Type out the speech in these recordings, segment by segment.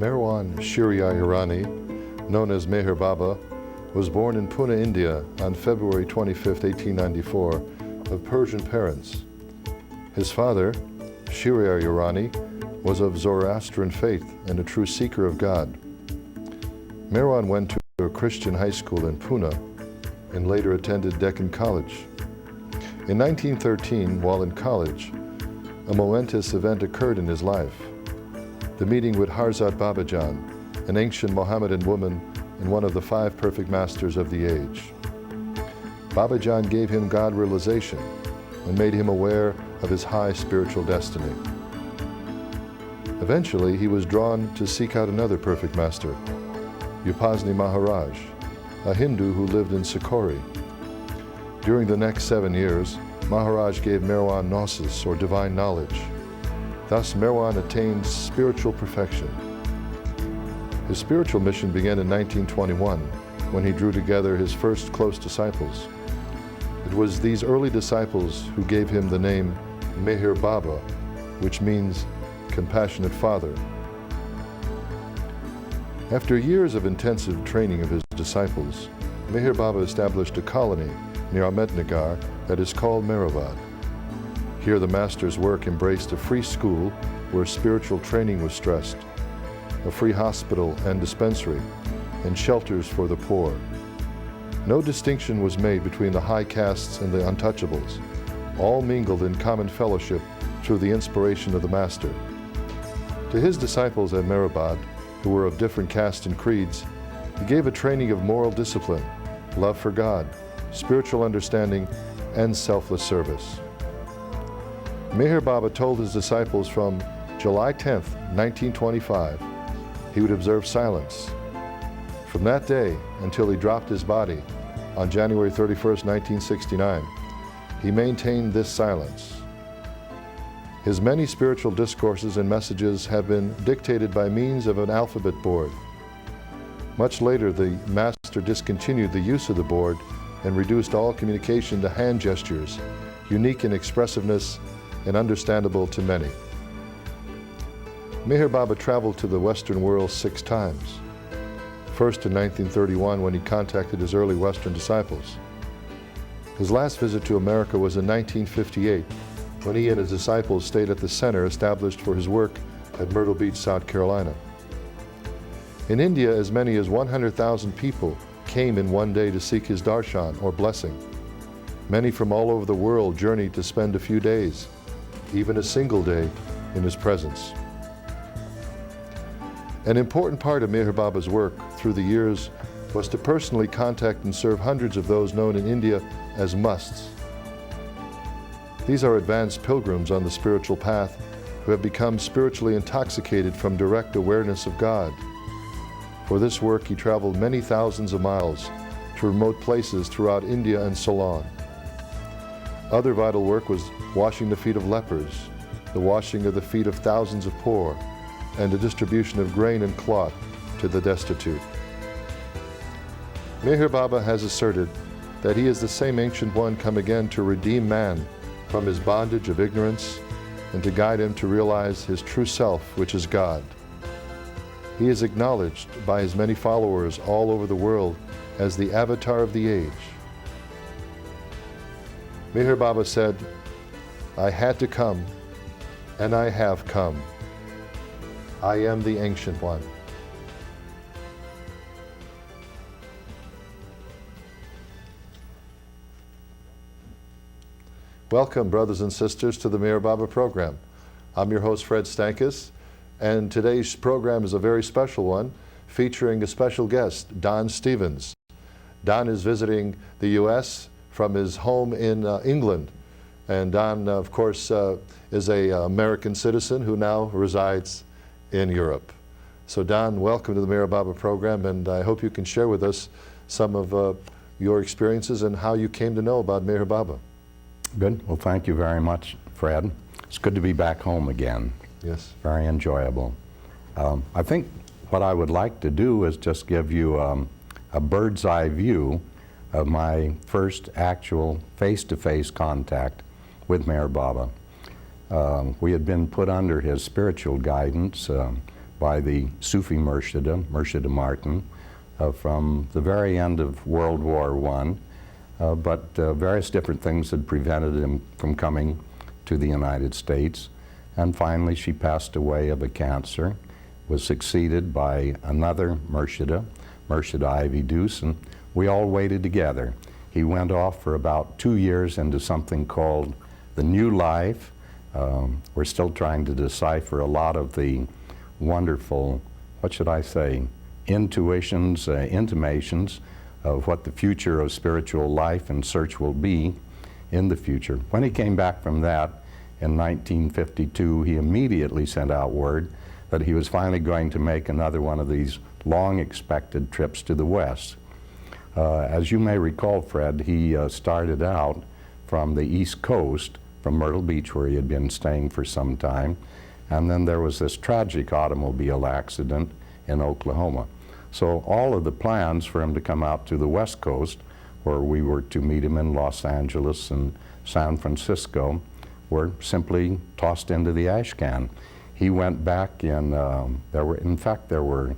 Marwan Shirya Irani, known as Meher Baba, was born in Pune, India on February 25, 1894, of Persian parents. His father, Shirya Irani, was of Zoroastrian faith and a true seeker of God. Marwan went to a Christian high school in Pune and later attended Deccan College. In 1913, while in college, a momentous event occurred in his life. The meeting with Harzat Babajan, an ancient Mohammedan woman and one of the 5 perfect masters of the age. Babajan gave him God realization and made him aware of his high spiritual destiny. Eventually, he was drawn to seek out another perfect master, Upasni Maharaj, a Hindu who lived in Sikori. During the next 7 years, Maharaj gave Marwan gnosis, or divine knowledge. Thus, Marwan attained spiritual perfection. His spiritual mission began in 1921, when he drew together his first close disciples. It was these early disciples who gave him the name Meher Baba, which means compassionate father. After years of intensive training of his disciples, Meher Baba established a colony near Ahmednagar that is called Meherabad. Here the master's work embraced a free school where spiritual training was stressed, a free hospital and dispensary, and shelters for the poor. No distinction was made between the high castes and the untouchables. All mingled in common fellowship through the inspiration of the master. To his disciples at Meherabad, who were of different castes and creeds, he gave a training of moral discipline, love for God, spiritual understanding, and selfless service. Meher Baba told his disciples from July 10, 1925, he would observe silence. From that day until he dropped his body on January 31, 1969, he maintained this silence. His many spiritual discourses and messages have been dictated by means of an alphabet board. Much later, the master discontinued the use of the board and reduced all communication to hand gestures, unique in expressiveness and understandable to many. Meher Baba traveled to the Western world 6 times. First in 1931 when he contacted his early Western disciples. His last visit to America was in 1958 when he and his disciples stayed at the center established for his work at Myrtle Beach, South Carolina. In India, as many as 100,000 people came in one day to seek his darshan, or blessing. Many from all over the world journeyed to spend a few days, even a single day, in his presence. An important part of Meher Baba's work through the years was to personally contact and serve hundreds of those known in India as musts. These are advanced pilgrims on the spiritual path who have become spiritually intoxicated from direct awareness of God. For this work, he traveled many thousands of miles to remote places throughout India and Ceylon. Other vital work was washing the feet of lepers, the washing of the feet of thousands of poor, and the distribution of grain and cloth to the destitute. Meher Baba has asserted that he is the same Ancient One come again to redeem man from his bondage of ignorance and to guide him to realize his true self, which is God. He is acknowledged by his many followers all over the world as the avatar of the age. Meher Baba said, "I had to come, and I have come. I am the Ancient One." Welcome, brothers and sisters, to the Meher Baba program. I'm your host, Fred Stankus, and today's program is a very special one, featuring a special guest, Don Stevens. Don is visiting the U.S. from his home in England, and Don, of course, is an American citizen who now resides in Europe. So Don, welcome to the Meher Baba program, and I hope you can share with us some of your experiences and how you came to know about Meher Baba. Good. Well, thank you very much, Fred. It's good to be back home again. Yes. Very enjoyable. I think what I would like to do is just give you a bird's eye view of my first actual face-to-face contact with Meher Baba. We had been put under his spiritual guidance by the Sufi Murshid Martin, from the very end of World War I, but various different things had prevented him from coming to the United States. And finally she passed away of a cancer, was succeeded by another Murshida, Murshid Ivy Deuce, and we all waited together. He went off for about 2 years into something called the New Life. We're still trying to decipher a lot of the wonderful, what should I say, intuitions, intimations of what the future of spiritual life and search will be in the future. When he came back from that in 1952, he immediately sent out word that he was finally going to make another one of these long-expected trips to the West. As you may recall, Fred, he started out from the East Coast, from Myrtle Beach, where he had been staying for some time, and then there was this tragic automobile accident in Oklahoma. So all of the plans for him to come out to the West Coast, where we were to meet him in Los Angeles and San Francisco, were simply tossed into the ash can. He went back in, there were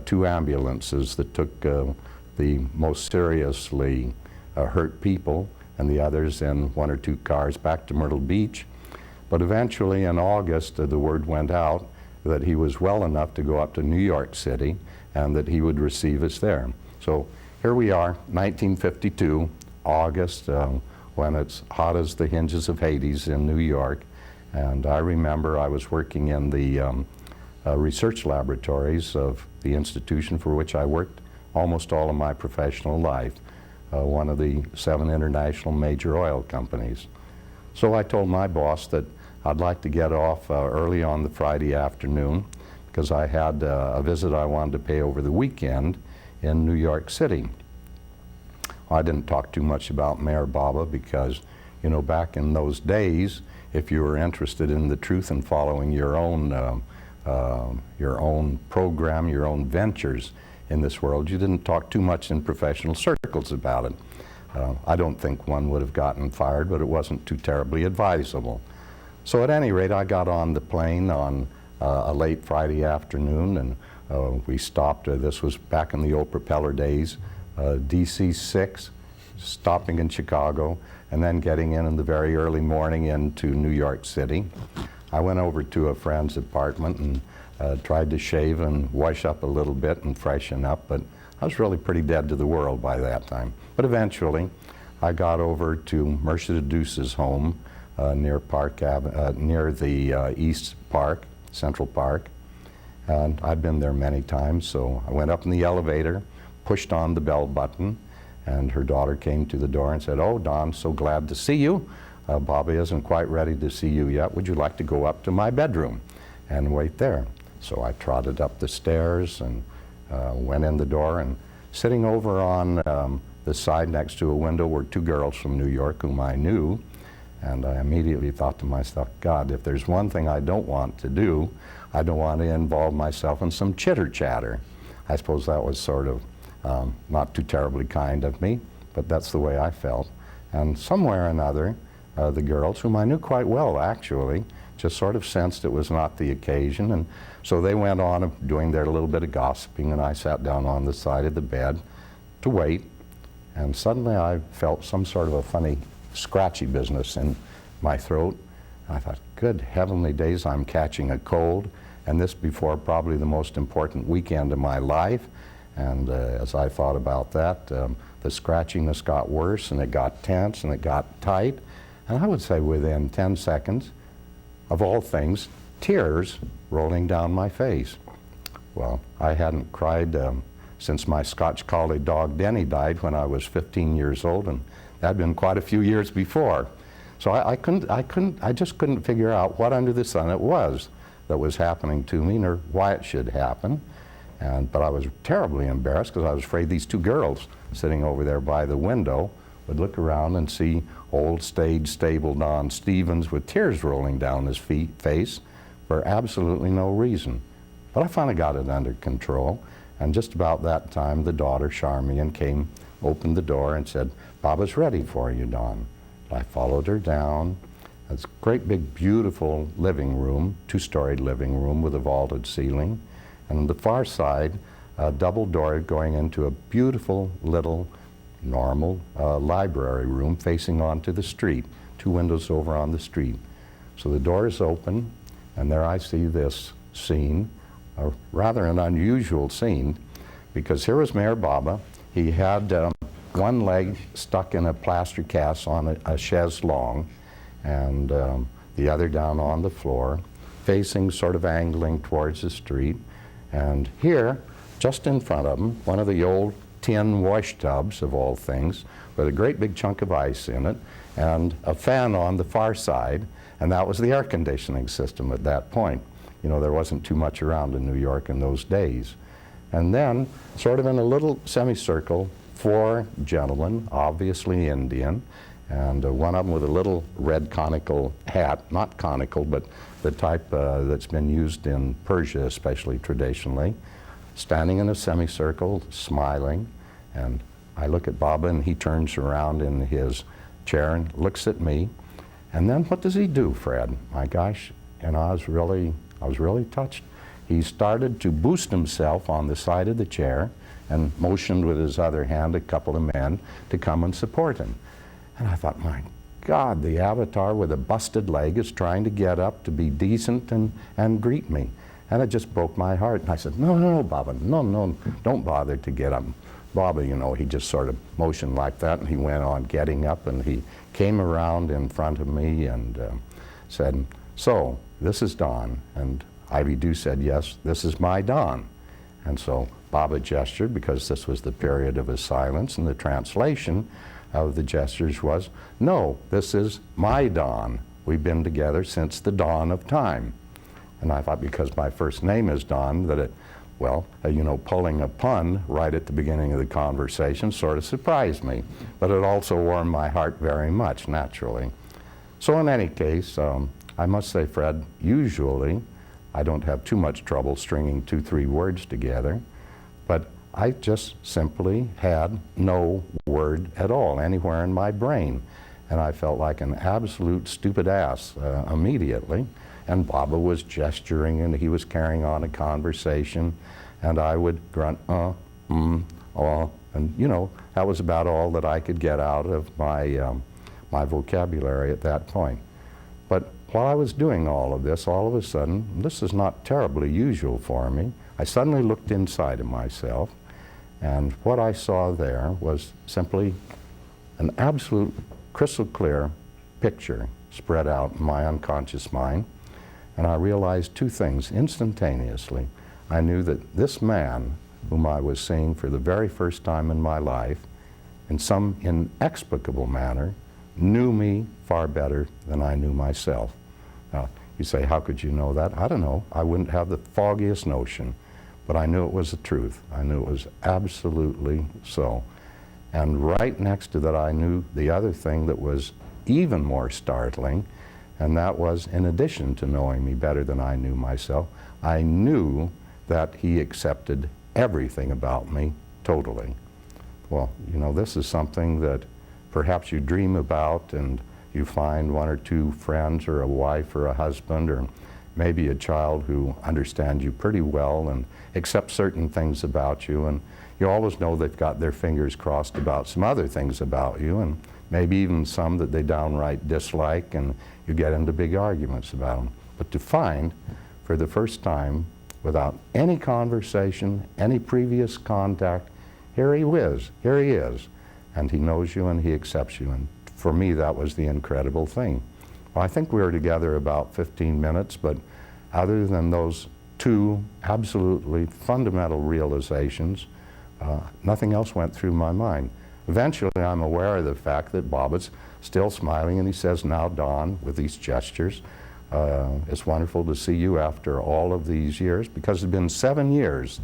2 ambulances that took the most seriously hurt people, and the others in 1 or 2 cars back to Myrtle Beach. But eventually in August, the word went out that he was well enough to go up to New York City and that he would receive us there. So here we are, 1952, August, when it's hot as the hinges of Hades in New York. And I remember I was working in the research laboratories of the institution for which I worked almost all of my professional life, one of the 7 international major oil companies. So I told my boss that I'd like to get off early on the Friday afternoon because I had a visit I wanted to pay over the weekend in New York City. I didn't talk too much about Meher Baba because, you know, back in those days, if you were interested in the truth and following your own program, your own ventures in this world, you didn't talk too much in professional circles about it. I don't think one would have gotten fired, but it wasn't too terribly advisable. So at any rate, I got on the plane on a late Friday afternoon, and we stopped, this was back in the old propeller days, DC 6, stopping in Chicago, and then getting in the very early morning into New York City. I went over to a friend's apartment and tried to shave and wash up a little bit and freshen up, but I was really pretty dead to the world by that time. But eventually, I got over to Murshid Deuce's home near the East Park, Central Park, and I'd been there many times, so I went up in the elevator, pushed on the bell button, and her daughter came to the door and said, "Oh, Don, so glad to see you. Baba isn't quite ready to see you yet. Would you like to go up to my bedroom and wait there?" So I trotted up the stairs and went in the door, and sitting over on the side next to a window were 2 girls from New York whom I knew, and I immediately thought to myself, God, if there's one thing I don't want to do, I don't want to involve myself in some chitter-chatter. I suppose that was sort of not too terribly kind of me, but that's the way I felt. And somewhere or another, the girls, whom I knew quite well actually, just sort of sensed it was not the occasion, and so they went on doing their little bit of gossiping, and I sat down on the side of the bed to wait, and suddenly I felt some sort of a funny scratchy business in my throat. I thought, good heavenly days, I'm catching a cold, and this before probably the most important weekend of my life. And as I thought about that, the scratchiness got worse, and it got tense, and it got tight, and I would say within 10 seconds, of all things, tears rolling down my face. Well, I hadn't cried since my Scotch Collie dog Denny died when I was 15 years old, and that had been quite a few years before. So I just couldn't figure out what under the sun it was that was happening to me, nor why it should happen. But I was terribly embarrassed because I was afraid these 2 girls sitting over there by the window would look around and see old stage stable Don Stevens with tears rolling down his face for absolutely no reason. But I finally got it under control, and just about that time the daughter, Charmian, came, opened the door and said, "Baba's ready for you, Don." I followed her down. It's a great big beautiful living room, 2-storied living room with a vaulted ceiling. and on the far side, a double door going into a beautiful little normal library room facing onto the street, 2 windows over on the street. So the door is open, and there I see this scene, rather an unusual scene, because here was Meher Baba. He had one leg stuck in a plaster cast on a chaise longue, and the other down on the floor, facing, sort of angling towards the street. And here, just in front of him, one of the old tin wash tubs, of all things, with a great big chunk of ice in it, and a fan on the far side, and that was the air conditioning system at that point. You know, there wasn't too much around in New York in those days. And then, sort of in a little semicircle, 4 gentlemen, obviously Indian, and one of them with a little red conical hat, not conical, but the type that's been used in Persia, especially traditionally, standing in a semicircle, smiling. And I look at Baba, and he turns around in his chair and looks at me. And then what does he do, Fred? My gosh, and I was really touched. He started to boost himself on the side of the chair and motioned with his other hand a couple of men to come and support him. And I thought, my God, the avatar with a busted leg is trying to get up to be decent and greet me. And it just broke my heart. And I said, no, no, no, Baba, no, don't bother to get up. Baba, you know, he just sort of motioned like that, and he went on getting up, and he came around in front of me and said, so, this is Don. And Ivy Dew said, yes, this is my Don. And so Baba gestured, because this was the period of his silence, and the translation of the gestures was, no, this is my Don. We've been together since the dawn of time. And I thought, because my first name is Don, that it, well, you know, pulling a pun right at the beginning of the conversation sort of surprised me. But it also warmed my heart very much, naturally. So in any case, I must say, Fred, usually I don't have too much trouble stringing 2, 3 words together, but I just simply had no word at all anywhere in my brain. And I felt like an absolute stupid ass immediately. And Baba was gesturing, and he was carrying on a conversation, and I would grunt, and you know, that was about all that I could get out of my, my vocabulary at that point. But while I was doing all of this, all of a sudden, this is not terribly usual for me, I suddenly looked inside of myself, and what I saw there was simply an absolute crystal clear picture spread out in my unconscious mind. And I realized 2 things instantaneously. I knew that this man, whom I was seeing for the very first time in my life, in some inexplicable manner, knew me far better than I knew myself. Now, you say, how could you know that? I don't know. I wouldn't have the foggiest notion. But I knew it was the truth. I knew it was absolutely so. And right next to that, I knew the other thing that was even more startling, and that was, in addition to knowing me better than I knew myself, I knew that he accepted everything about me totally. Well, you know, this is something that perhaps you dream about, and you find 1 or 2 friends, or a wife, or a husband, or maybe a child who understands you pretty well and accepts certain things about you, and you always know they've got their fingers crossed about some other things about you, and maybe even some that they downright dislike, and you get into big arguments about them. But to find, for the first time, without any conversation, any previous contact, here he is, and he knows you and he accepts you. And for me, that was the incredible thing. Well, I think we were together about 15 minutes, but other than those 2 absolutely fundamental realizations, nothing else went through my mind. Eventually, I'm aware of the fact that Baba's still smiling, and he says, now, Don, with these gestures, it's wonderful to see you after all of these years, because it had been 7 years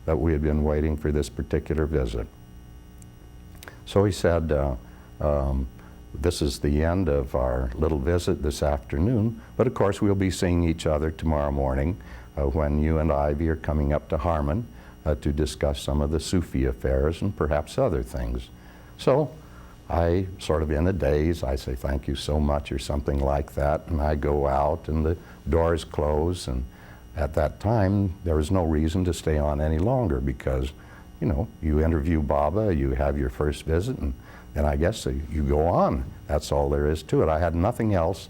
that we had been waiting for this particular visit. So he said, this is the end of our little visit this afternoon, but of course we'll be seeing each other tomorrow morning when you and Ivy are coming up to Harmon to discuss some of the Sufi affairs and perhaps other things. So I, sort of in a daze, I say thank you so much or something like that, and I go out and the doors close, and at that time, there was no reason to stay on any longer because, you know, you interview Baba, you have your first visit, and I guess you go on. That's all there is to it. I had nothing else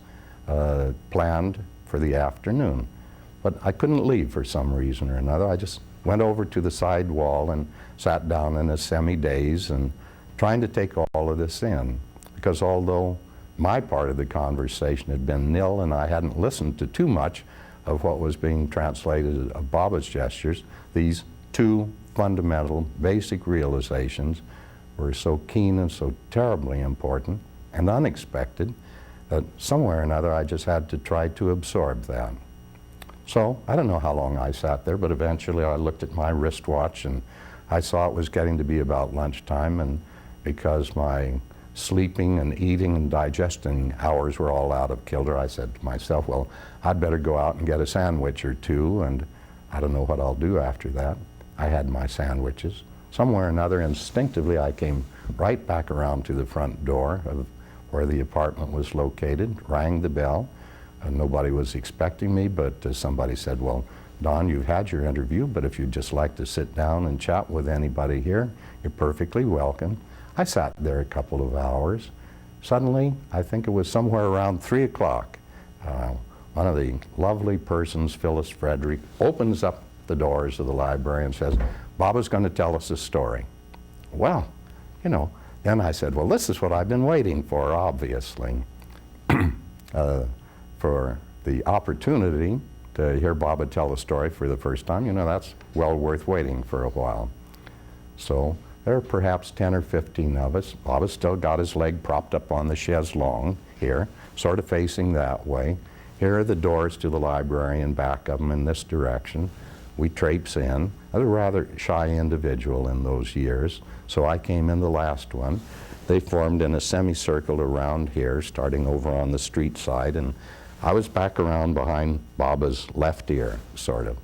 planned for the afternoon. But I couldn't leave for some reason or another. I just went over to the side wall and sat down in a semi-daze and trying to take all of this in. Because although my part of the conversation had been nil and I hadn't listened to too much of what was being translated of Baba's gestures, these two fundamental basic realizations were so keen and so terribly important and unexpected that somewhere or another I just had to try to absorb that. So I don't know how long I sat there, but eventually I looked at my wristwatch and I saw it was getting to be about lunchtime, and because my sleeping and eating and digesting hours were all out of kilter, I said to myself, well, I'd better go out and get a sandwich or two, and I don't know what I'll do after that. I had my sandwiches. Somewhere or another, instinctively, I came right back around to the front door of where the apartment was located, rang the bell. Nobody was expecting me, but somebody said, well, Don, you've had your interview, but if you'd just like to sit down and chat with anybody here, you're perfectly welcome. I sat there a couple of hours. Suddenly, I think it was somewhere around 3 o'clock, one of the lovely persons, Phyllis Frederick, opens up the doors of the library and says, Baba's going to tell us a story. Well, you know, then I said, well, this is what I've been waiting for, obviously. For the opportunity to hear Baba tell a story for the first time, you know, that's well worth waiting for a while. So there are perhaps 10 or 15 of us. Baba's still got his leg propped up on the chaise longue here, sort of facing that way. Here are the doors to the library and back of them in this direction. We traipse in. I was a rather shy individual in those years, so I came in the last one. They formed in a semicircle around here, starting over on the street side, and I was back around behind Baba's left ear, sort of.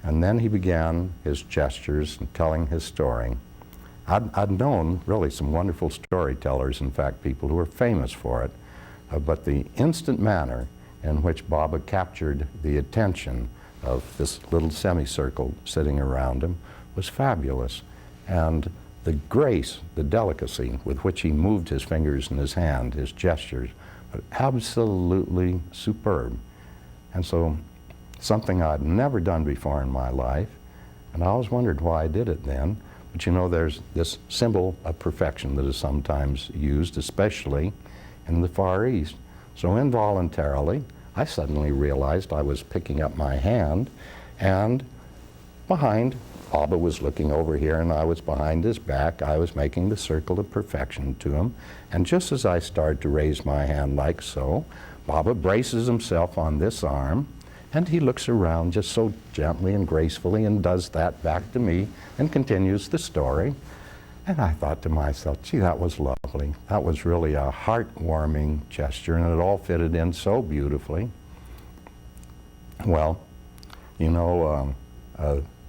And then he began his gestures and telling his story. I'd known really some wonderful storytellers, in fact, people who were famous for it, but the instant manner in which Baba captured the attention of this little semicircle sitting around him was fabulous. And the grace, the delicacy with which he moved his fingers and his hand, his gestures, absolutely superb. And so something I'd never done before in my life, and I always wondered why I did it then. But you know, there's this symbol of perfection that is sometimes used, especially in the Far East. So involuntarily, I suddenly realized I was picking up my hand, and behind, Baba was looking over here and I was behind his back. I was making the circle of perfection to him. And just as I started to raise my hand like so, Baba braces himself on this arm and he looks around just so gently and gracefully and does that back to me and continues the story. And I thought to myself, gee, that was lovely. That was really a heartwarming gesture, and it all fitted in so beautifully. Well, you know,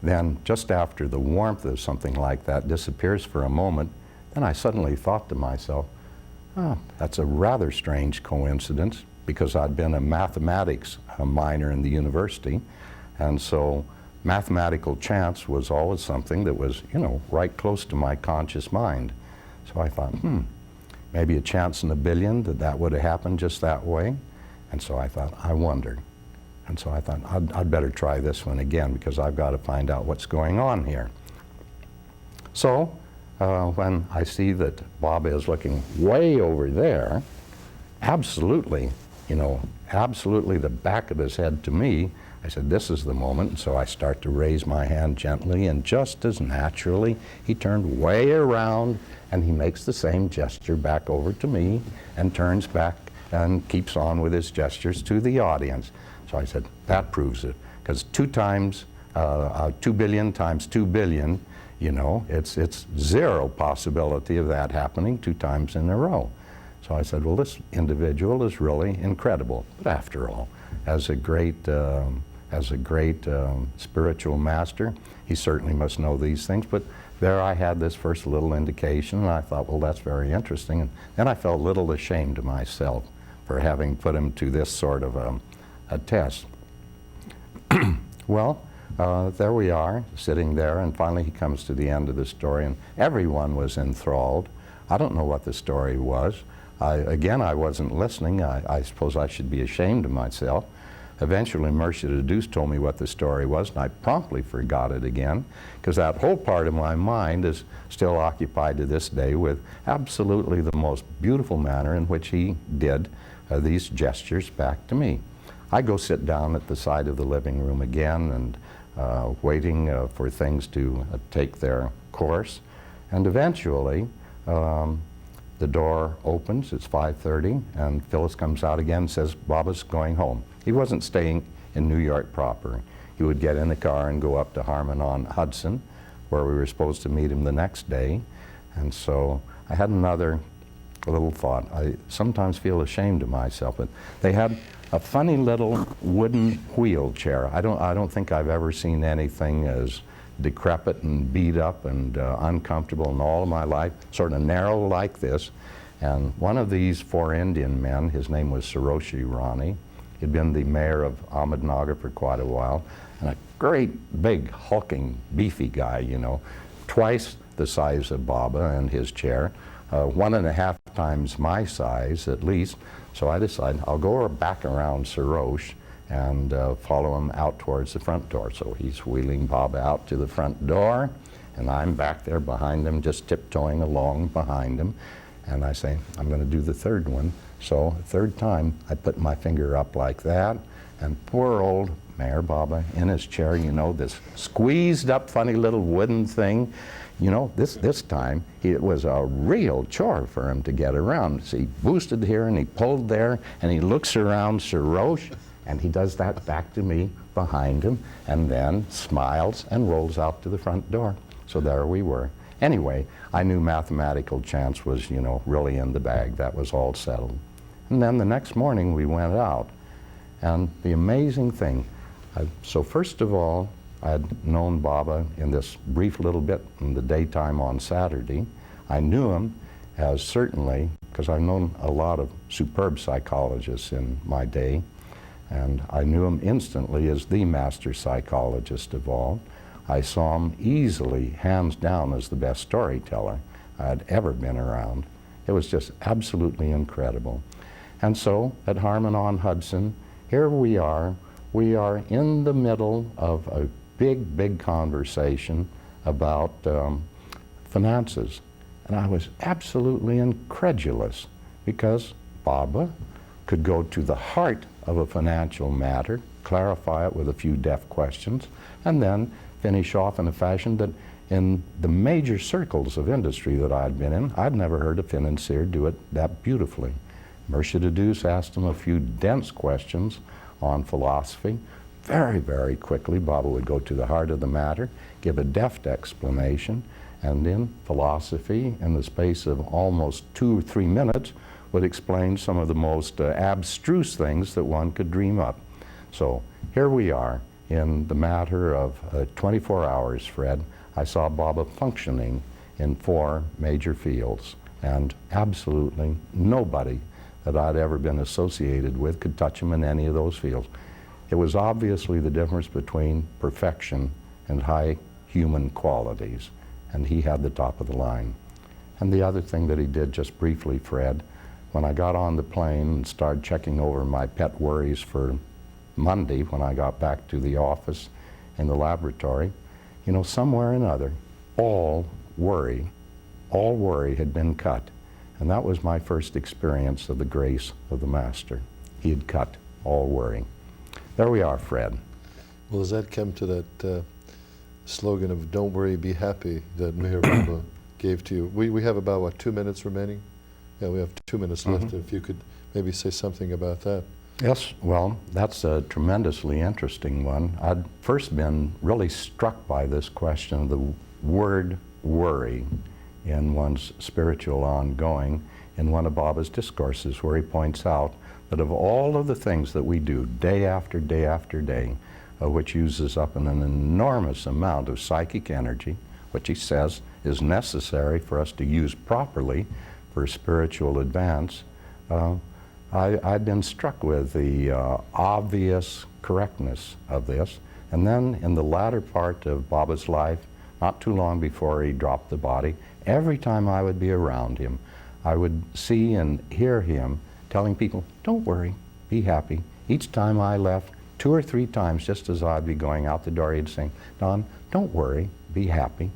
then just after the warmth of something like that disappears for a moment, then I suddenly thought to myself, oh, that's a rather strange coincidence, because I'd been a mathematics minor in the university, and so mathematical chance was always something that was, you know, right close to my conscious mind. So I thought, maybe a chance in a billion that would have happened just that way. And so I thought, I wondered. And so I thought, I'd better try this one again, because I've got to find out what's going on here. So when I see that Baba is looking way over there, absolutely, you know, absolutely the back of his head to me, I said, this is the moment. And so I start to raise my hand gently, and just as naturally, he turned way around and he makes the same gesture back over to me and turns back and keeps on with his gestures to the audience. So I said, that proves it, because 2 billion times 2 billion, you know, it's zero possibility of that happening 2 times in a row. So I said, well, this individual is really incredible. But after all, as a great spiritual master, he certainly must know these things. But there I had this first little indication, and I thought, well, that's very interesting. And then I felt a little ashamed of myself for having put him to this sort of a test. Well, there we are, sitting there, and finally he comes to the end of the story, and everyone was enthralled. I don't know what the story was. Again, I wasn't listening. I suppose I should be ashamed of myself. Eventually, Mercia the Deuce told me what the story was, and I promptly forgot it again, because that whole part of my mind is still occupied to this day with absolutely the most beautiful manner in which he did these gestures back to me. I go sit down at the side of the living room again and waiting for things to take their course. And eventually, the door opens, it's 5:30, and Phyllis comes out again and says, Baba's going home. He wasn't staying in New York proper. He would get in the car and go up to Harmon on Hudson, where we were supposed to meet him the next day. And so I had another little thought. I sometimes feel ashamed of myself, but they had a funny little wooden wheelchair. I don't think I've ever seen anything as decrepit and beat up and uncomfortable in all of my life, sort of narrow like this. And one of these four Indian men, his name was Saroshi Rani, he'd been the mayor of Ahmednagar for quite a while, and a great big hulking beefy guy, you know, twice the size of Baba and his chair, 1.5 times my size at least. So I decided I'll go back around Sarosh and follow him out towards the front door. So he's wheeling Baba out to the front door, and I'm back there behind him, just tiptoeing along behind him. And I say, I'm going to do the third one. So third time, I put my finger up like that, and poor old Meher Baba in his chair, you know, this squeezed up funny little wooden thing. You know, this time, it was a real chore for him to get around. So he boosted here and he pulled there, and he looks around Sarosh, and he does that back to me behind him, and then smiles and rolls out to the front door. So there we were. Anyway, I knew mathematical chance was, you know, really in the bag. That was all settled. And then the next morning we went out, and the amazing thing, so first of all, I had known Baba in this brief little bit in the daytime on Saturday. I knew him as certainly, because I've known a lot of superb psychologists in my day, and I knew him instantly as the master psychologist of all. I saw him easily, hands down, as the best storyteller I had ever been around. It was just absolutely incredible. And so, at Harmon on Hudson, here we are in the middle of a big, big conversation about finances. And I was absolutely incredulous, because Baba could go to the heart of a financial matter, clarify it with a few deft questions, and then finish off in a fashion that in the major circles of industry that I'd been in, I'd never heard a financier do it that beautifully. Mercia the Deuce asked him a few dense questions on philosophy. Very, very quickly, Baba would go to the heart of the matter, give a deft explanation, and in philosophy, in the space of almost 2 or 3 minutes, would explain some of the most abstruse things that one could dream up. So here we are in the matter of 24 hours, Fred. I saw Baba functioning in 4 major fields, and absolutely nobody that I'd ever been associated with could touch him in any of those fields. It was obviously the difference between perfection and high human qualities, and he had the top of the line. And the other thing that he did, just briefly, Fred, when I got on the plane and started checking over my pet worries for Monday, when I got back to the office in the laboratory, you know, somewhere or another, all worry had been cut. And that was my first experience of the grace of the Master. He had cut all worry. There we are, Fred. Well, does that come to that slogan of "Don't worry, be happy" that Meher Baba gave to you? We have about, what, 2 minutes remaining? Yeah, we have 2 minutes left. If you could maybe say something about that. Yes, well, that's a tremendously interesting one. I'd first been really struck by this question of the word worry in one's spiritual ongoing in one of Baba's discourses, where he points out that of all of the things that we do day after day after day, which uses up an enormous amount of psychic energy, which he says is necessary for us to use properly for spiritual advance, I'd been struck with the obvious correctness of this, And then in the latter part of Baba's life, not too long before he dropped the body, every time I would be around him, I would see and hear him telling people, don't worry, be happy. Each time I left, 2 or 3 times, just as I'd be going out the door, he'd say, Don, don't worry, be happy.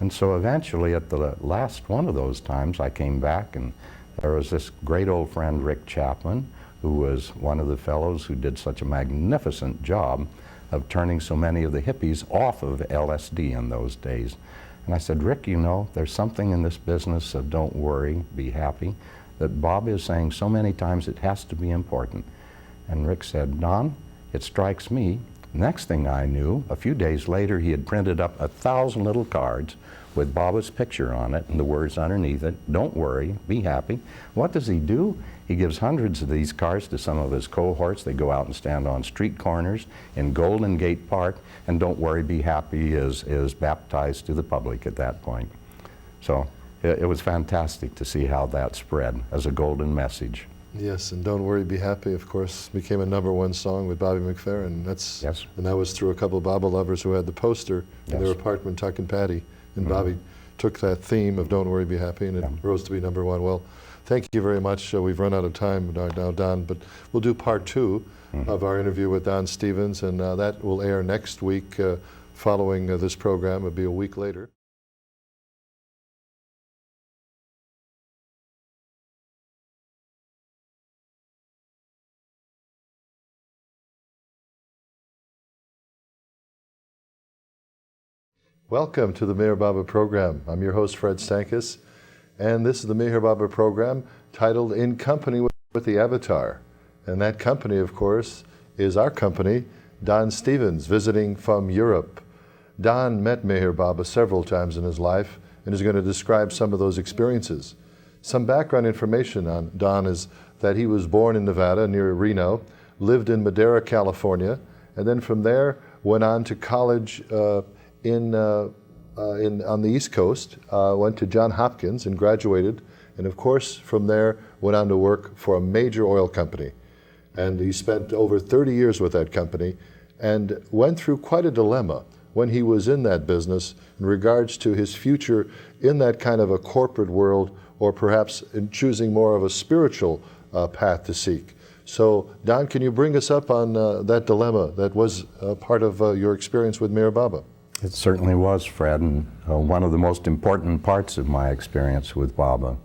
And so eventually at the last one of those times, I came back and there was this great old friend, Rick Chapman, who was one of the fellows who did such a magnificent job of turning so many of the hippies off of LSD in those days. And I said, Rick, you know, there's something in this business of don't worry, be happy, that Bob is saying so many times it has to be important. And Rick said, Don, it strikes me. Next thing I knew, a few days later, he had printed up 1,000 little cards with Baba's picture on it and the words underneath it, don't worry, be happy. What does he do? He gives hundreds of these cards to some of his cohorts. They go out and stand on street corners in Golden Gate Park, and don't worry, be happy is baptized to the public at that point. So it was fantastic to see how that spread as a golden message. Yes, and Don't Worry, Be Happy, of course, became a #1 song with Bobby McFerrin. Yes. And that was through a couple of Baba lovers who had the poster in their apartment, Tuck and Patty. And Bobby took that theme of Don't Worry, Be Happy, and it rose to be #1. Well, thank you very much. We've run out of time now, Don, but we'll do part 2 of our interview with Don Stephens, and that will air next week following this program. It'll be a week later. Welcome to the Meher Baba program. I'm your host, Fred Stankus, and this is the Meher Baba program titled In Company with the Avatar. And that company, of course, is our company, Don Stephens, visiting from Europe. Don met Meher Baba several times in his life and is going to describe some of those experiences. Some background information on Don is that he was born in Nevada near Reno, lived in Madera, California, and then from there went on to college on the East Coast, went to Johns Hopkins and graduated, and of course from there went on to work for a major oil company. And he spent over 30 years with that company and went through quite a dilemma when he was in that business in regards to his future in that kind of a corporate world, or perhaps in choosing more of a spiritual path to seek. So Don, can you bring us up on that dilemma that was part of your experience with Meher Baba? It certainly was, Fred, and one of the most important parts of my experience with Baba.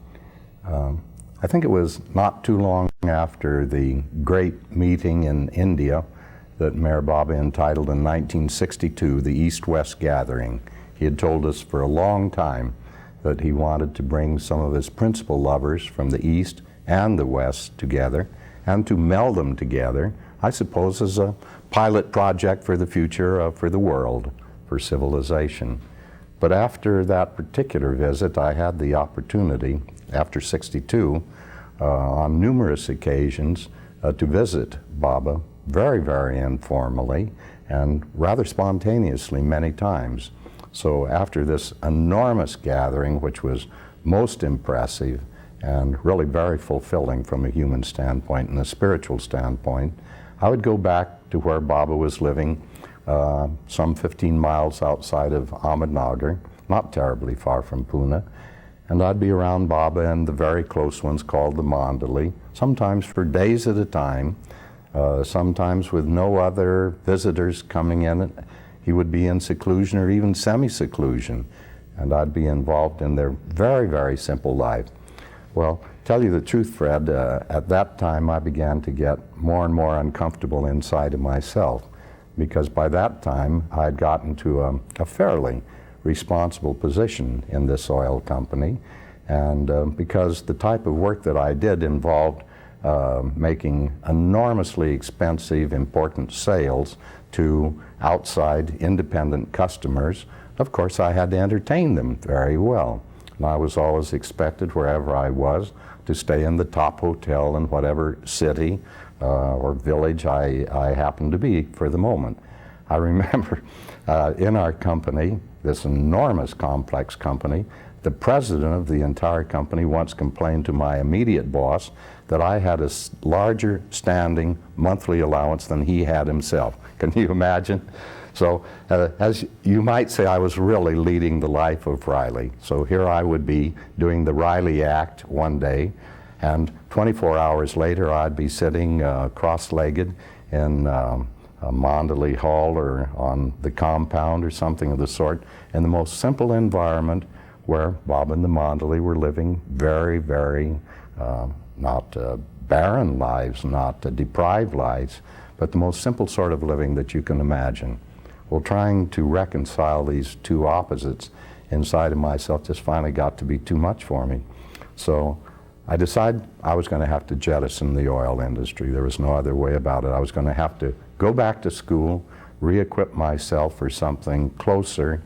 I think it was not too long after the great meeting in India that Meher Baba entitled in 1962, the East-West Gathering. He had told us for a long time that he wanted to bring some of his principal lovers from the East and the West together and to meld them together, I suppose, as a pilot project for the future for the world, for civilization. But after that particular visit, I had the opportunity, after '62, on numerous occasions, to visit Baba very, very informally and rather spontaneously many times. So after this enormous gathering, which was most impressive and really very fulfilling from a human standpoint and a spiritual standpoint, I would go back to where Baba was living, some 15 miles outside of Ahmednagar, not terribly far from Pune, and I'd be around Baba and the very close ones called the Mandali, sometimes for days at a time, sometimes with no other visitors coming in. He would be in seclusion or even semi-seclusion, and I'd be involved in their very, very simple life. Well, tell you the truth, Fred, at that time I began to get more and more uncomfortable inside of myself, because by that time I'd gotten to a fairly responsible position in this oil company, and because the type of work that I did involved making enormously expensive, important sales to outside independent customers, of course I had to entertain them very well. And I was always expected, wherever I was, to stay in the top hotel in whatever city or village I happened to be for the moment. I remember in our company, this enormous complex company, the president of the entire company once complained to my immediate boss that I had a larger standing monthly allowance than he had himself. Can you imagine? So as you might say, I was really leading the life of Riley. So here I would be doing the Riley Act one day, and 24 hours later I'd be sitting cross-legged in Mondley Hall or on the compound or something of the sort, in the most simple environment where Bob and the Mondley were living very, very not barren lives, not deprived lives, but the most simple sort of living that you can imagine. Well, trying to reconcile these two opposites inside of myself just finally got to be too much for me. So I decided I was going to have to jettison the oil industry. There was no other way about it. I was going to have to go back to school, re-equip myself for something closer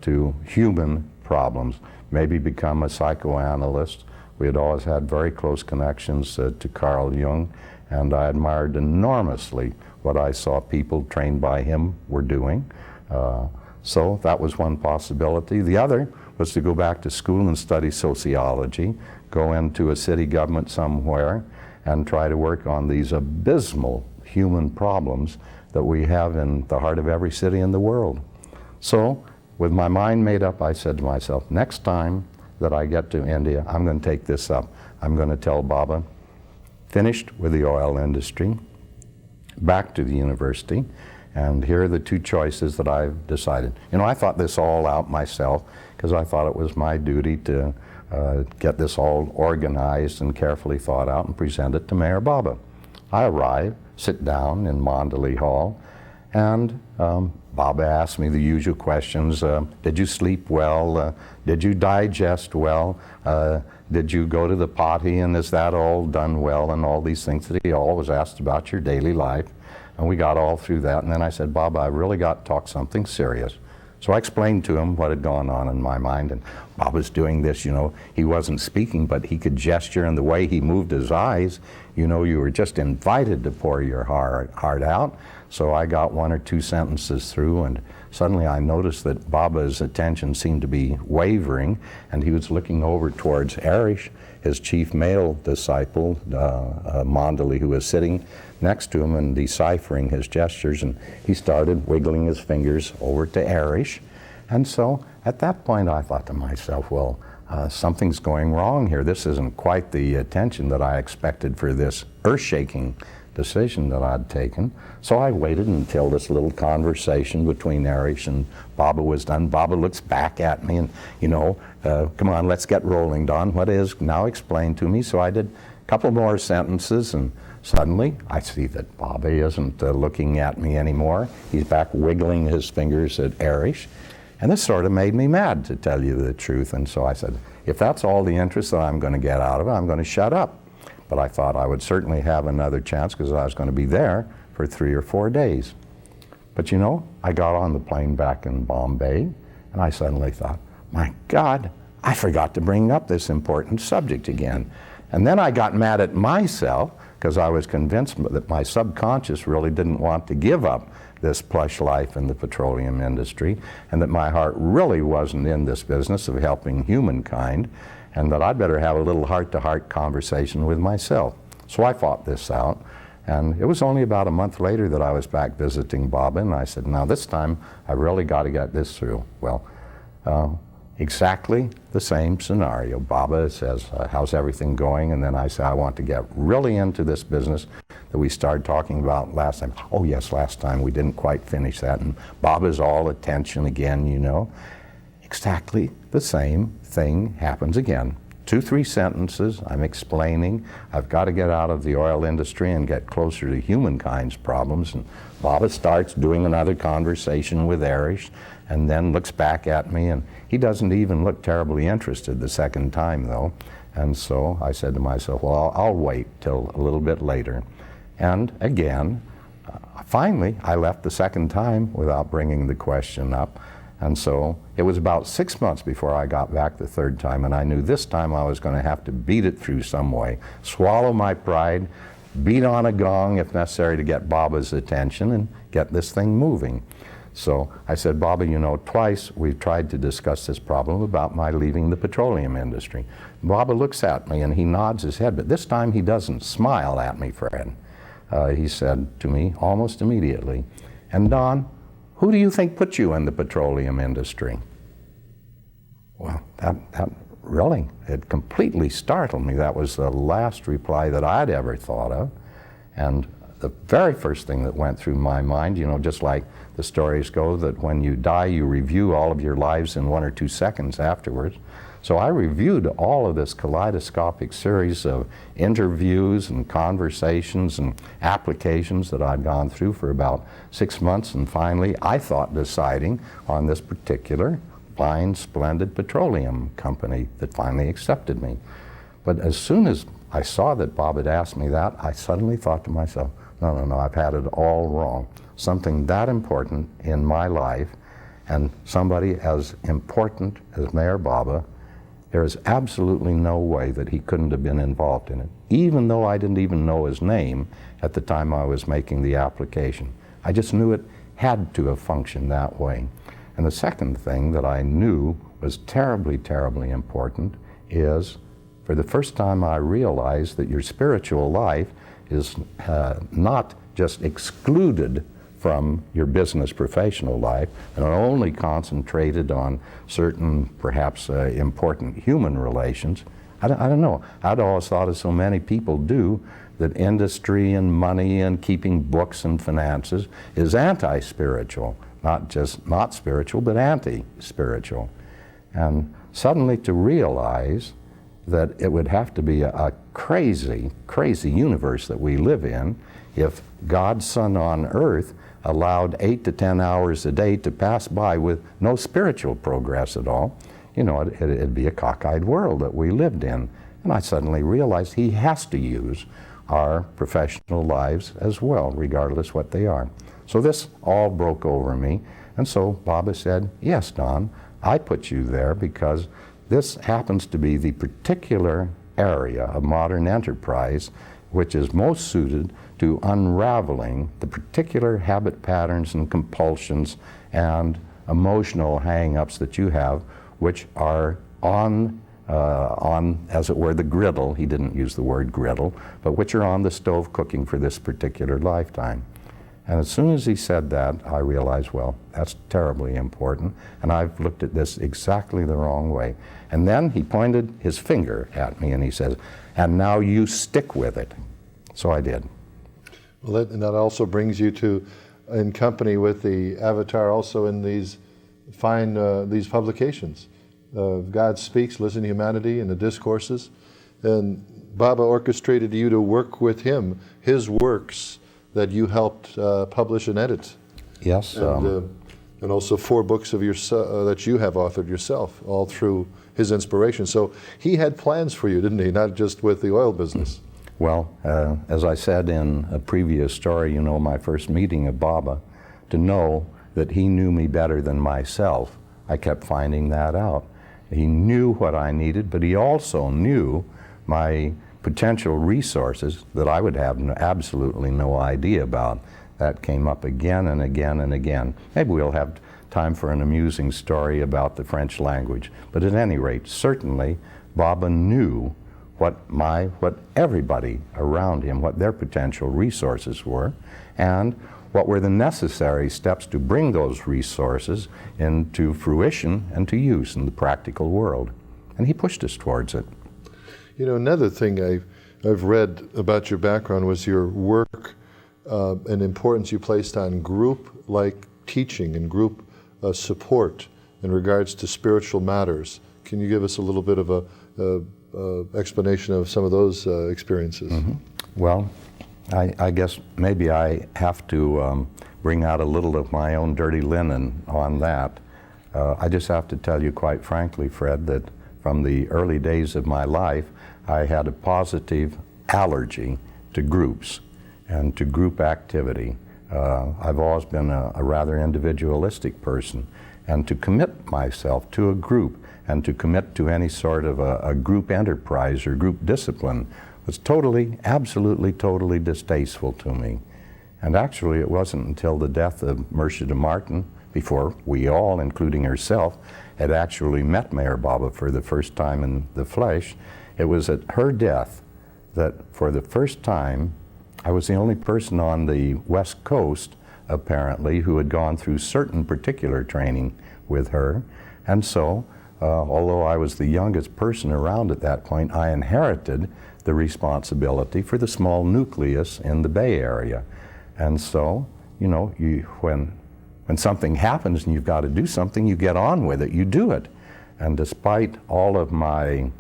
to human problems, maybe become a psychoanalyst. We had always had very close connections to Carl Jung, and I admired enormously what I saw people trained by him were doing. So that was one possibility. The other was to go back to school and study sociology, go into a city government somewhere and try to work on these abysmal human problems that we have in the heart of every city in the world. So with my mind made up, I said to myself, next time that I get to India, I'm going to take this up. I'm going to tell Baba, finished with the oil industry, back to the university, and here are the two choices that I've decided. You know, I thought this all out myself because I thought it was my duty to get this all organized and carefully thought out and present it to Meher Baba. I arrive, sit down in Mondley Hall, and Baba asked me the usual questions. Did you sleep well? Did you digest well? Did you go to the potty, and is that all done well? And all these things that he always asked about your daily life. And we got all through that. And then I said, Baba, I really got to talk something serious. So I explained to him what had gone on in my mind. And Baba's doing this, you know, he wasn't speaking, but he could gesture, and the way he moved his eyes, you know, you were just invited to pour your heart out. So I got one or two sentences through, and suddenly I noticed that Baba's attention seemed to be wavering, and he was looking over towards Arish, his chief male disciple, Mondley, who was sitting next to him and deciphering his gestures, and he started wiggling his fingers over to Arish. And so at that point I thought to myself, well, something's going wrong here. This isn't quite the attention that I expected for this earth-shaking decision that I'd taken. So I waited until this little conversation between Arish and Baba was done. Baba looks back at me and, you know, come on, let's get rolling, Don. What is now explained to me? So I did a couple more sentences, and suddenly I see that Baba isn't looking at me anymore. He's back wiggling his fingers at Arish. And this sort of made me mad, to tell you the truth. And so I said, if that's all the interest that I'm going to get out of it, I'm going to shut up. But I thought I would certainly have another chance because I was going to be there for 3 or 4 days. But you know, I got on the plane back in Bombay, and I suddenly thought, my God, I forgot to bring up this important subject again. And then I got mad at myself because I was convinced that my subconscious really didn't want to give up this plush life in the petroleum industry, and that my heart really wasn't in this business of helping humankind, and that I'd better have a little heart-to-heart conversation with myself. So I fought this out, and it was only about a month later that I was back visiting Baba, and I said, now this time I really got to get this through. Well, exactly the same scenario. Baba says, how's everything going? And then I say, I want to get really into this business that we started talking about last time. Oh yes, last time we didn't quite finish that, and Baba's all attention again, you know. Exactly the same thing happens again. 2, 3 sentences, I'm explaining, I've got to get out of the oil industry and get closer to humankind's problems, and Baba starts doing another conversation with Arish, and then looks back at me, and he doesn't even look terribly interested the second time though. And so I said to myself, well, I'll wait till a little bit later. And again, finally, I left the second time without bringing the question up. And so it was about 6 months before I got back the third time, and I knew this time I was going to have to beat it through some way, swallow my pride, beat on a gong if necessary to get Baba's attention and get this thing moving. So I said, Baba, you know, twice we've tried to discuss this problem about my leaving the petroleum industry. Baba looks at me and he nods his head, but this time he doesn't smile at me, Fred. He said to me almost immediately, and Don, who do you think put you in the petroleum industry? Well, that really, it completely startled me. That was the last reply that I'd ever thought of. And the very first thing that went through my mind, you know, just like the stories go that when you die, you review all of your lives in 1 or 2 seconds afterwards. So I reviewed all of this kaleidoscopic series of interviews and conversations and applications that I'd gone through for about 6 months, and finally I thought deciding on this particular fine, splendid petroleum company that finally accepted me. But as soon as I saw that Bob had asked me that, I suddenly thought to myself, no, I've had it all wrong. Something that important in my life, and somebody as important as Mayor Baba, there is absolutely no way that he couldn't have been involved in it, even though I didn't even know his name at the time I was making the application. I just knew it had to have functioned that way. And the second thing that I knew was terribly, terribly important is, for the first time I realized that your spiritual life is not just excluded from your business professional life and only concentrated on certain perhaps important human relations. I don't know. I'd always thought, as so many people do, that industry and money and keeping books and finances is anti-spiritual, not just not spiritual, but anti-spiritual. And suddenly to realize that it would have to be a crazy, crazy universe that we live in if God's Son on earth allowed 8 to 10 hours a day to pass by with no spiritual progress at all. You know, it'd be a cockeyed world that we lived in. And I suddenly realized he has to use our professional lives as well, regardless what they are. So this all broke over me. And so Baba said, yes, Don, I put you there because this happens to be the particular area of modern enterprise which is most suited to unraveling the particular habit patterns and compulsions and emotional hang-ups that you have, which are on, as it were, the griddle. He didn't use the word griddle, but which are on the stove cooking for this particular lifetime. And as soon as he said that, I realized, well, that's terribly important, and I've looked at this exactly the wrong way. And then he pointed his finger at me and he says, and now you stick with it. So I did. Well, that also brings you to, in company with the avatar, also in these fine these publications. God Speaks, Listen to Humanity, and the discourses. And Baba orchestrated you to work with him, his works that you helped publish and edit. Yes. And also 4 books of that you have authored yourself, all through his inspiration. So he had plans for you, didn't he? Not just with the oil business. Well, as I said in a previous story, you know, my first meeting of Baba, to know that he knew me better than myself, I kept finding that out. He knew what I needed, but he also knew my potential resources that I would have absolutely no idea about. That came up again and again and again. Maybe we'll have time for an amusing story about the French language. But at any rate, certainly Baba knew what everybody around him, what their potential resources were, and what were the necessary steps to bring those resources into fruition and to use in the practical world. And he pushed us towards it. You know, another thing I've read about your background was your work and importance you placed on group-like teaching and group support in regards to spiritual matters. Can you give us a little bit of a explanation of some of those experiences? Mm-hmm. Well, I guess maybe I have to bring out a little of my own dirty linen on that. I just have to tell you quite frankly, Fred, that from the early days of my life, I had a positive allergy to groups and to group activity. I've always been a rather individualistic person, and to commit myself to a group and to commit to any sort of a group enterprise or group discipline was totally, absolutely, totally distasteful to me. And actually it wasn't until the death of Mercia de Martin before we all, including herself, had actually met Meher Baba for the first time in the flesh. It was at her death that for the first time, I was the only person on the West Coast, apparently, who had gone through certain particular training with her. And so, although I was the youngest person around at that point, I inherited the responsibility for the small nucleus in the Bay Area. And so, you know, when something happens and you've got to do something, you get on with it, you do it. And despite all of my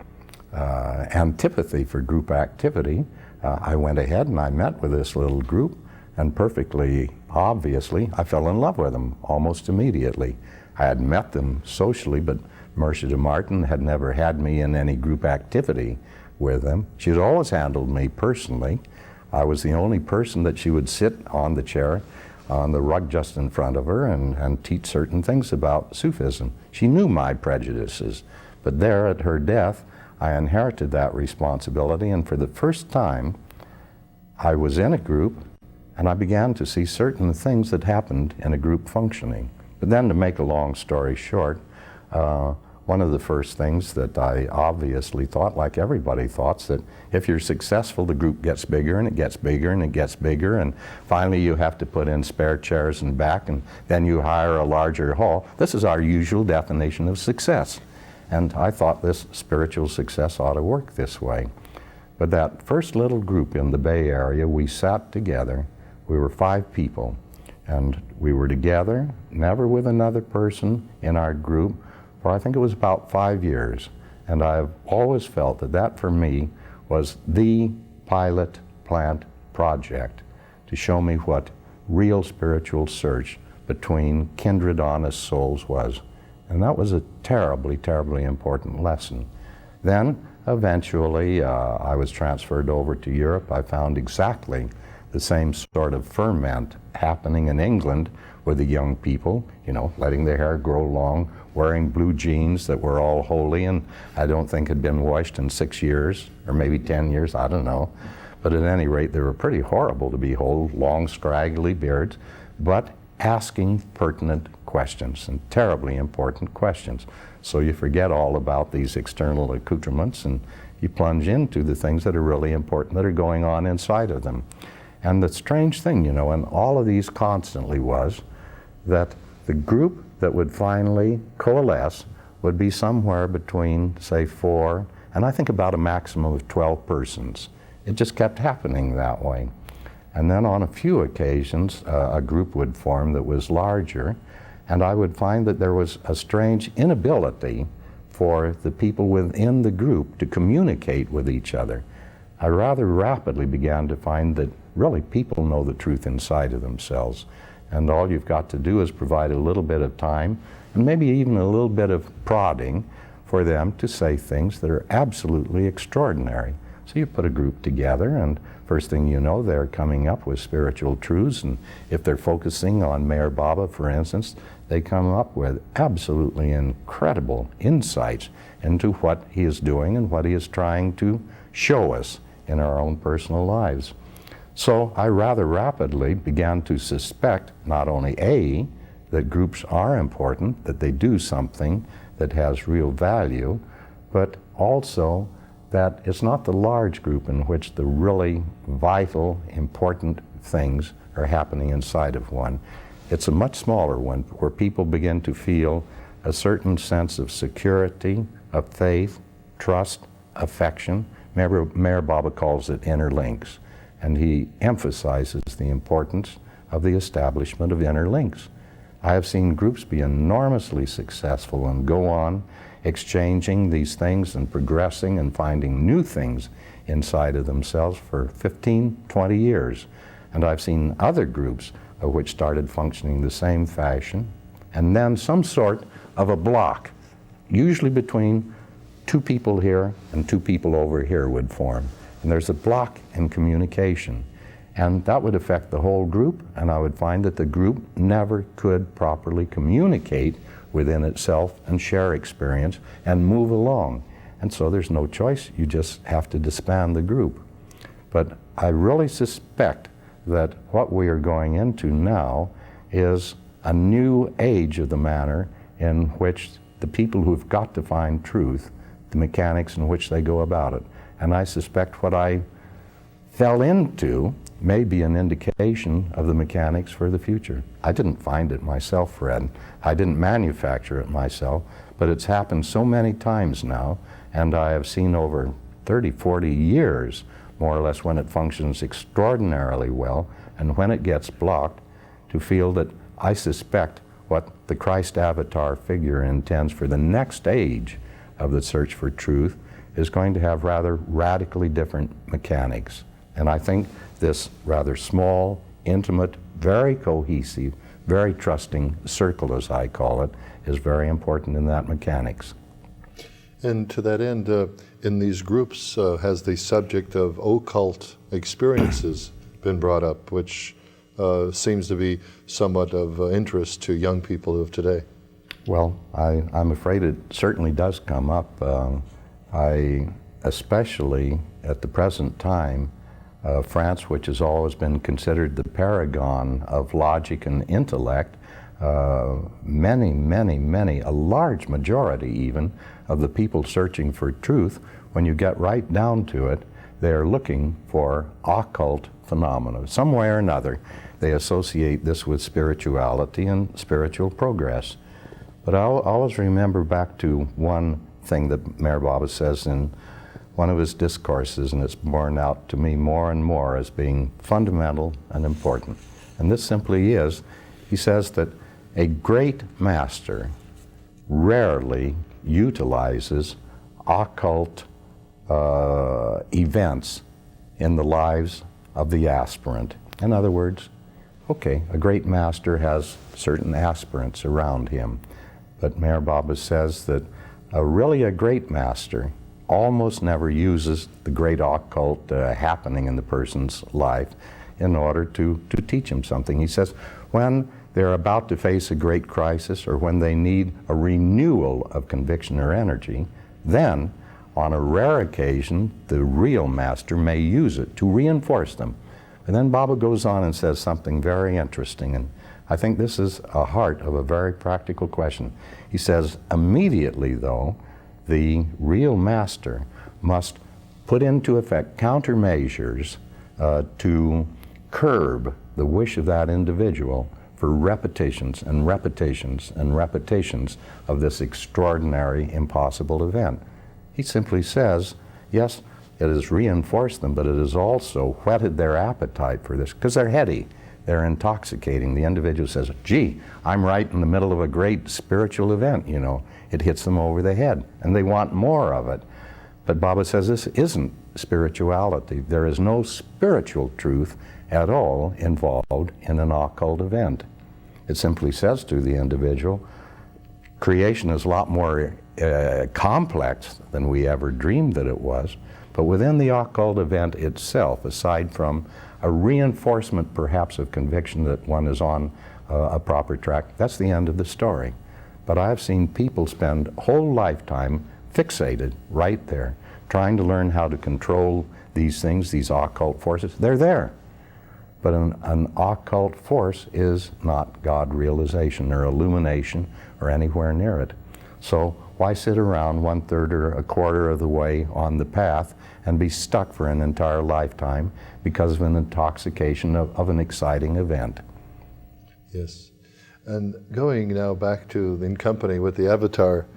antipathy for group activity, I went ahead and I met with this little group, and perfectly obviously, I fell in love with them almost immediately. I had met them socially, but Marcia de Martin had never had me in any group activity with them. She had always handled me personally. I was the only person that she would sit on the chair, on the rug just in front of her, and teach certain things about Sufism. She knew my prejudices, but there at her death, I inherited that responsibility, and for the first time, I was in a group, and I began to see certain things that happened in a group functioning. But then, to make a long story short, one of the first things that I obviously thought, like everybody thought, that if you're successful, the group gets bigger and it gets bigger and it gets bigger, and finally you have to put in spare chairs and back, and then you hire a larger hall. This is our usual definition of success. And I thought this spiritual success ought to work this way. But that first little group in the Bay Area, we sat together. We were 5 people, and we were together, never with another person in our group, for I think it was about 5 years. And I've always felt that that for me was the pilot plant project to show me what real spiritual search between kindred honest souls was. And that was a terribly, terribly important lesson. Then, eventually, I was transferred over to Europe. I found exactly the same sort of ferment happening in England with the young people, you know, letting their hair grow long, wearing blue jeans that were all holy and I don't think had been washed in 6 years, or maybe 10 years, I don't know. But at any rate, they were pretty horrible to behold, long, scraggly beards, but asking pertinent questions, and terribly important questions. So you forget all about these external accoutrements and you plunge into the things that are really important that are going on inside of them. And the strange thing, you know, in all of these constantly was that the group that would finally coalesce would be somewhere between, say, 4 and I think about a maximum of 12 persons. It just kept happening that way. And then on a few occasions, a group would form that was larger, and I would find that there was a strange inability for the people within the group to communicate with each other. I rather rapidly began to find that really people know the truth inside of themselves, and all you've got to do is provide a little bit of time, and maybe even a little bit of prodding for them to say things that are absolutely extraordinary. So you put a group together, and first thing you know, they're coming up with spiritual truths, and if they're focusing on Meher Baba, for instance, they come up with absolutely incredible insights into what he is doing and what he is trying to show us in our own personal lives. So I rather rapidly began to suspect not only A, that groups are important, that they do something that has real value, but also that it's not the large group in which the really vital, important things are happening inside of one. It's a much smaller one where people begin to feel a certain sense of security, of faith, trust, affection. Meher Baba calls it inner links, and he emphasizes the importance of the establishment of inner links. I have seen groups be enormously successful and go on exchanging these things and progressing and finding new things inside of themselves for 15, 20 years. And I've seen other groups which started functioning the same fashion, and then some sort of a block, usually between 2 people here and 2 people over here would form. And there's a block in communication. And that would affect the whole group, and I would find that the group never could properly communicate within itself and share experience and move along. And so there's no choice, you just have to disband the group. But I really suspect that what we are going into now is a new age of the manner in which the people who've got to find truth, the mechanics in which they go about it. And I suspect what I fell into may be an indication of the mechanics for the future. I didn't find it myself, Fred. I didn't manufacture it myself, but it's happened so many times now, and I have seen over 30, 40 years, more or less, when it functions extraordinarily well, and when it gets blocked, to feel that I suspect what the Christ avatar figure intends for the next age of the search for truth is going to have rather radically different mechanics. And I think this rather small, intimate, very cohesive, very trusting circle, as I call it, is very important in that mechanics. And to that end, in these groups, has the subject of occult experiences been brought up, which seems to be somewhat of interest to young people of today? Well, I'm afraid it certainly does come up. I especially at the present time, France, which has always been considered the paragon of logic and intellect, many, a large majority even, of the people searching for truth, when you get right down to it, they're looking for occult phenomena. Some way or another, they associate this with spirituality and spiritual progress. But I'll always remember back to one thing that MeherBaba says in one of his discourses, and it's borne out to me more and more as being fundamental and important. And this simply is, he says that a great master rarely utilizes occult events in the lives of the aspirant. In other words, okay, a great master has certain aspirants around him, but MeherBaba says that really a great master almost never uses the great occult happening in the person's life in order to teach him something. He says when they're about to face a great crisis or when they need a renewal of conviction or energy, then on a rare occasion the real master may use it to reinforce them. And then Baba goes on and says something very interesting, and I think this is a heart of a very practical question. He says, immediately though, the real master must put into effect countermeasures to curb the wish of that individual for repetitions and repetitions and repetitions of this extraordinary, impossible event. He simply says, yes, it has reinforced them, but it has also whetted their appetite for this, because they're heady, they're intoxicating. The individual says, gee, I'm right in the middle of a great spiritual event, you know. It hits them over the head, and they want more of it. But Baba says this isn't spirituality. There is no spiritual truth at all involved in an occult event. It simply says to the individual, creation is a lot more complex than we ever dreamed that it was, but within the occult event itself, aside from a reinforcement perhaps of conviction that one is on a proper track, that's the end of the story. But I've seen people spend a whole lifetime fixated right there, trying to learn how to control these things, these occult forces. They're there. But an occult force is not God realization or illumination or anywhere near it. So why sit around 1/3 or 1/4 of the way on the path and be stuck for an entire lifetime because of an intoxication of an exciting event? Yes. And going now back to in company with the Avatar,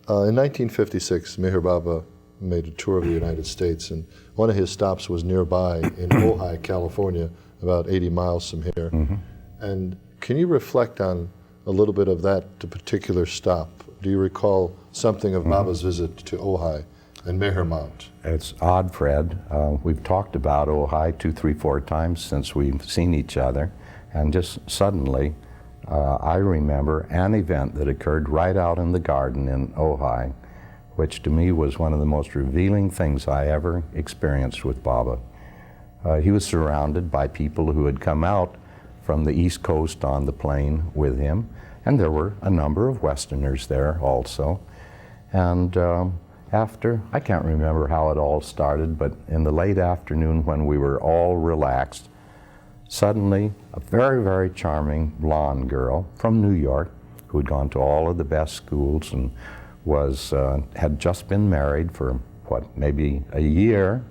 in 1956, MeherBaba made a tour of the United States, and one of his stops was nearby in Ojai, California, about 80 miles from here. Mm-hmm. And can you reflect on a little bit of that particular stop? Do you recall something of Baba's visit to Ojai and Meher Mount? It's odd, Fred. We've talked about Ojai 2, 3, 4 times since we've seen each other, and just suddenly I remember an event that occurred right out in the garden in Ojai, which to me was one of the most revealing things I ever experienced with Baba. He was surrounded by people who had come out from the East Coast on the plane with him, and there were a number of Westerners there also. And after, I can't remember how it all started, but in the late afternoon when we were all relaxed, Suddenly, a very, very charming blonde girl from New York who had gone to all of the best schools and had just been married for, maybe a year.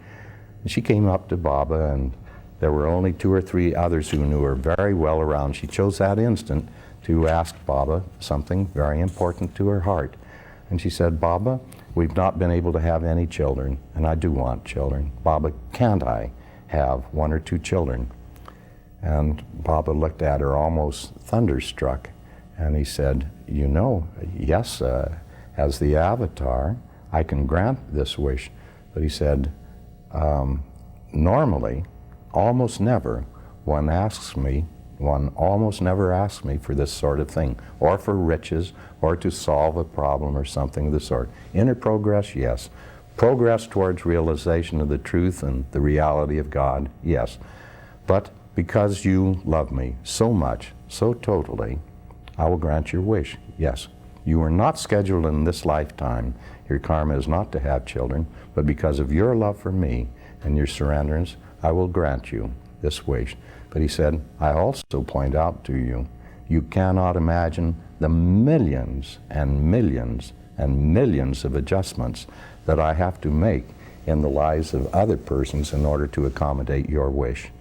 And she came up to Baba, and there were only 2 or 3 others who knew her very well around. She chose that instant to ask Baba something very important to her heart. And she said, "Baba, we've not been able to have any children, and I do want children. Baba, can't I have 1 or 2 children?" And Baba looked at her almost thunderstruck, and he said, "You know, yes, as the avatar, I can grant this wish." But he said, "Normally, almost never, one almost never asks me for this sort of thing, or for riches, or to solve a problem or something of the sort. Inner progress, yes. Progress towards realization of the truth and the reality of God, yes. But because you love me so much, so totally, I will grant your wish, yes. You are not scheduled in this lifetime. Your karma is not to have children, but because of your love for me and your surrenderance, I will grant you this wish." But he said, "I also point out to you, you cannot imagine the millions and millions and millions of adjustments that I have to make in the lives of other persons in order to accommodate your wish."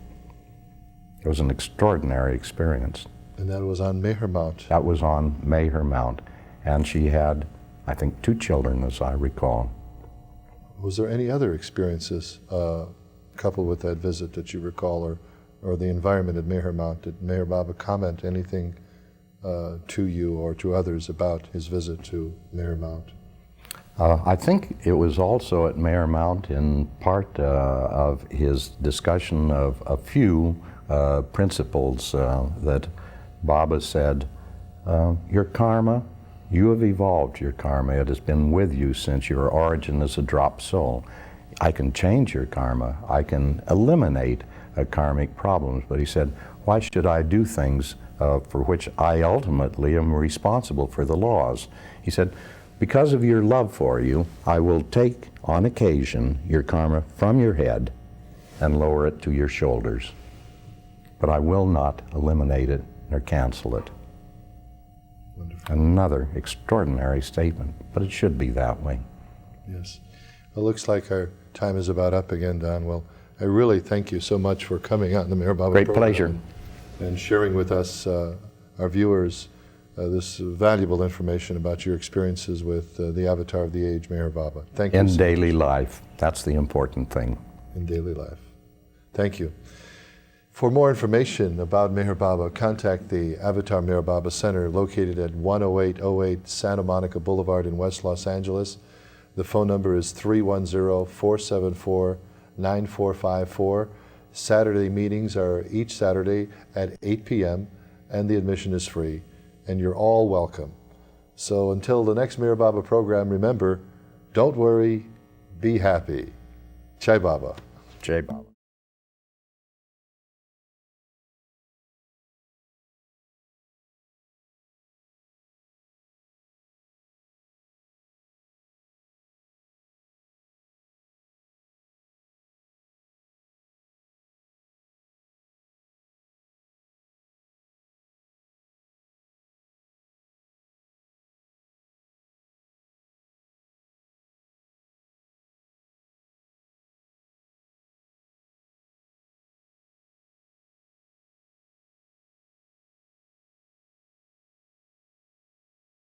It was an extraordinary experience. And that was on Meher Mount. That was on Meher Mount. And she had, I think, 2 children, as I recall. Was there any other experiences coupled with that visit that you recall, or the environment at Meher Mount? Did Meher Baba comment anything to you or to others about his visit to Meher Mount? I think it was also at Meher Mount in part of his discussion of a few principles that Baba said, your karma, you have evolved your karma. It has been with you since your origin as a drop soul. I can change your karma. I can eliminate karmic problems. But he said, why should I do things for which I ultimately am responsible for the laws? He said, because of your love for you, I will take, on occasion, your karma from your head and lower it to your shoulders. But I will not eliminate it or cancel it. Wonderful. Another extraordinary statement, but it should be that way. Yes. Well, it looks like our time is about up again, Don. Well, I really thank you so much for coming out in the MeherBaba Great program pleasure. and sharing with us, our viewers, this valuable information about your experiences with the avatar of the age, MeherBaba. Thank you. In daily life, that's the important thing. In daily life. Thank you. For more information about MeherBaba, contact the Avatar MeherBaba Center located at 10808 Santa Monica Boulevard in West Los Angeles. The phone number is 310-474-9454. Saturday meetings are each Saturday at 8 p.m. and the admission is free. And you're all welcome. So until the next MeherBaba program, remember, don't worry, be happy. Jai Baba. Jai Baba.